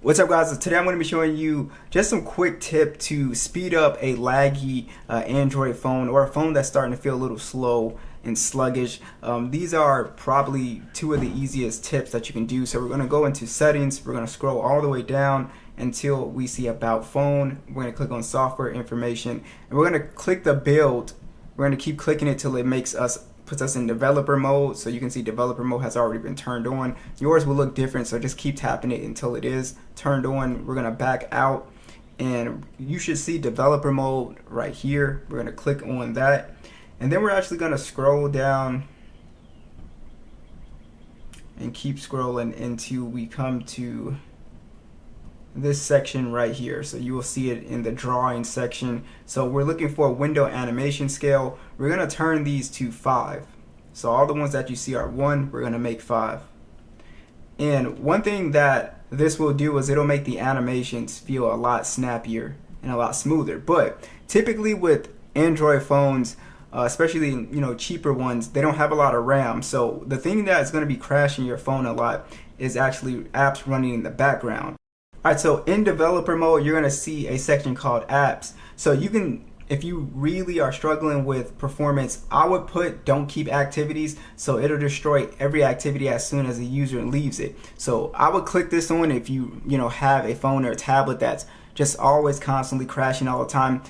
What's up, guys? Today I'm going to be showing you just some quick tip to speed up a laggy Android phone or a phone that's starting to feel a little slow and sluggish. These are probably two of the easiest tips that you can do. So we're going to go into settings. We're going to scroll all the way down until we see about phone. We're going to click on software information and we're going to click the build. We're going to keep clicking it till it puts us in developer mode. So you can see developer mode has already been turned on. Yours will look different, so just keep tapping it until it is turned on. We're gonna back out and you should see developer mode right here. We're gonna click on that and then we're actually gonna scroll down and keep scrolling until we come to this section right here. So you will see it in the drawing section. So we're looking for a window animation scale. We're gonna turn these to 5. So all the ones that you see are 1, we're gonna make 5. And one thing that this will do is it'll make the animations feel a lot snappier and a lot smoother. But typically with Android phones, especially cheaper ones, they don't have a lot of RAM. So the thing that is gonna be crashing your phone a lot is actually apps running in the background. Alright, so in developer mode, you're going to see a section called apps. So you can, if you really are struggling with performance, I would put don't keep activities, so it'll destroy every activity as soon as the user leaves it. So I would click this on if you have a phone or a tablet that's just always constantly crashing all the time.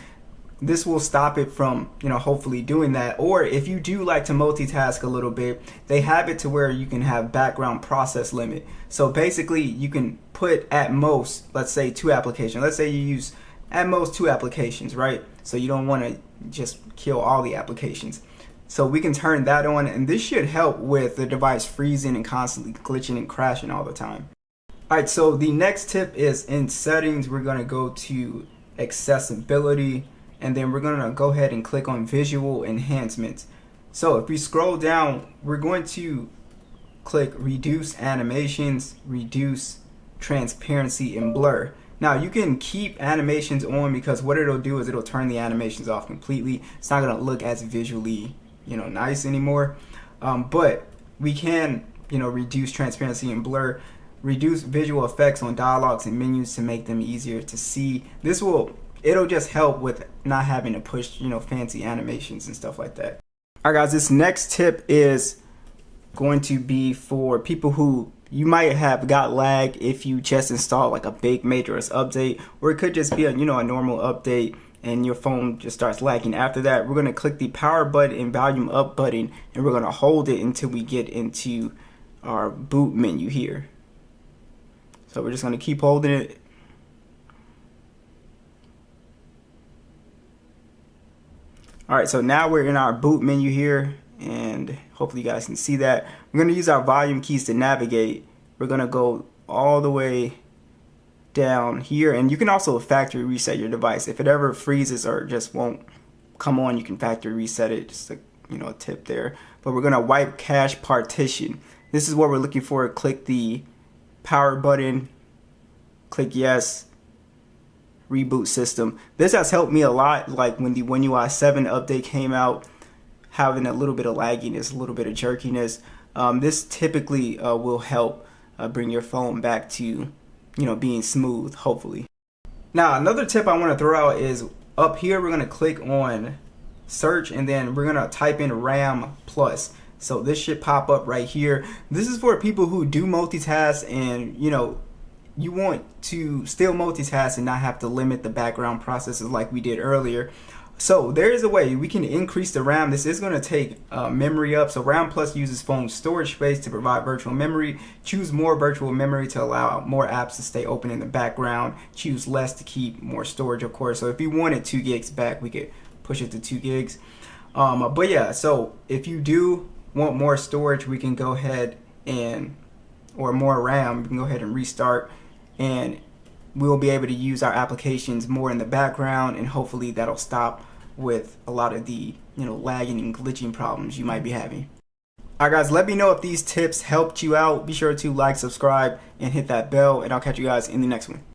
This will stop it from hopefully doing that. Or if you do like to multitask a little bit, they have it to where you can have background process limit. So basically you can put at most, let's say 2 applications. Let's say you use at most 2 applications, right? So you don't want to just kill all the applications. So we can turn that on, and this should help with the device freezing and constantly glitching and crashing all the time. Alright, so the next tip is in settings. We're going to go to accessibility. And then we're going to go ahead and click on visual enhancements. So if we scroll down, we're going to click reduce animations, reduce transparency and blur. Now you can keep animations on because what it'll do is it'll turn the animations off completely. It's not going to look as visually nice anymore. But we can reduce transparency and blur, reduce visual effects on dialogues and menus to make them easier to see. It'll just help with not having to push, fancy animations and stuff like that. All right, guys, this next tip is going to be for people who you might have got lag if you just installed like a big major update, or it could just be a normal update and your phone just starts lagging. After that, we're going to click the power button and volume up button, and we're going to hold it until we get into our boot menu here. So we're just going to keep holding it. Alright, so now we're in our boot menu here, and hopefully you guys can see that. We're going to use our volume keys to navigate. We're going to go all the way down here, and you can also factory reset your device. If it ever freezes or just won't come on, you can factory reset it. Just a tip there. But we're going to wipe cache partition. This is what we're looking for. Click the power button, click yes. Reboot system. This has helped me a lot, like when the One UI 7 update came out, having a little bit of lagginess, a little bit of jerkiness. This typically will help bring your phone back to being smooth, hopefully. Now another tip I want to throw out is up here we're going to click on search and then we're going to type in RAM plus. So this should pop up right here. This is for people who do multitask and you want to still multitask and not have to limit the background processes like we did earlier. So there is a way we can increase the RAM. This is going to take memory up. So RAM Plus uses phone storage space to provide virtual memory. Choose more virtual memory to allow more apps to stay open in the background. Choose less to keep more storage, of course. So if we wanted 2 gigs back, we could push it to 2 gigs. But yeah, so if you do want more storage, we can go ahead or more RAM, we can go ahead and restart, and we'll be able to use our applications more in the background, and hopefully that'll stop with a lot of the lagging and glitching problems you might be having. Alright guys, let me know if these tips helped you out. Be sure to like, subscribe, and hit that bell, and I'll catch you guys in the next one.